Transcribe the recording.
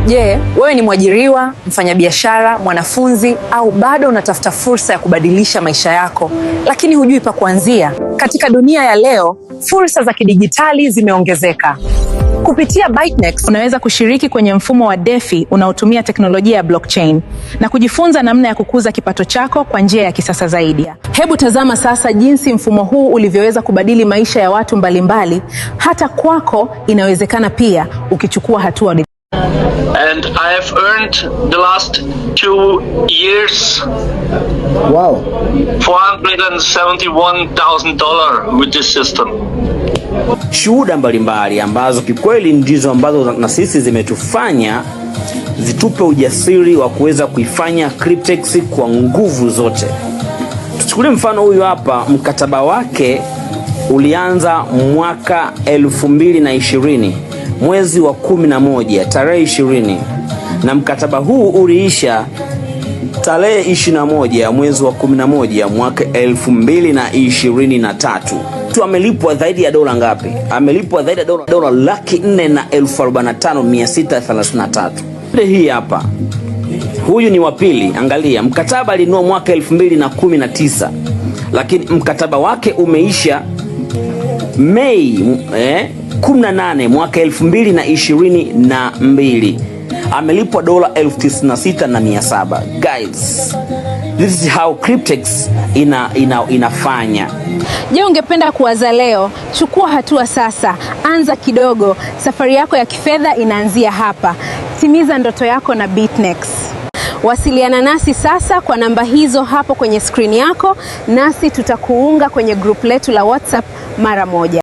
Je, wewe ni mwajiriwa, mfanyabiashara, mwanafunzi au bado unatafuta fursa ya kubadilisha maisha yako lakini hujui pa kuanzia? Katika dunia ya leo, fursa za kidijitali zimeongezeka. Kupitia ByteNext unaweza kushiriki kwenye mfumo wa DeFi unaotumia teknolojia ya blockchain na kujifunza namna ya kukuza kipato chako kwa njia ya kisasa zaidi. Hebu tazama sasa jinsi mfumo huu ulivyoweza kubadili maisha ya watu mbalimbali. Hata kwako inawezekana pia ukichukua hatua. And I have earned the last 2 years $471,000 with this system. Shuhuda mbalimbali ambazo kikweli ndizo ambazo na sisi zimetufanya zitupe ujasiri wa kuweza kuifanya Cryptex kwa nguvu zote. Tuchukulie mfano huyu hapa, mkataba wake ulianza mwaka 2020 mwezi wa 11 tarehe 20, na mkataba huu uliisha tarehe 21 mwezi wa 11 mwaka 2023. Tu amelipwa zaidi ya dola ngapi? Amelipwa zaidi ya dola $445,633. Hii hapa, huyu ni wa pili. Angalia, mkataba alinunua mwaka 2019, lakini mkataba wake umeisha Mei 18 mwaka 2022. Amelipwa dola $96,700. Guys, this is how Cryptex inafanya. Je, ungependa kuanza leo? Chukua hatua sasa. Anza kidogo. Safari yako ya kifedha inaanzia hapa. Timiza ndoto yako na ByteNext. Wasiliana nasi sasa kwa namba hizo hapo kwenye screen yako, nasi tutakuunga kwenye group letu la WhatsApp mara moja.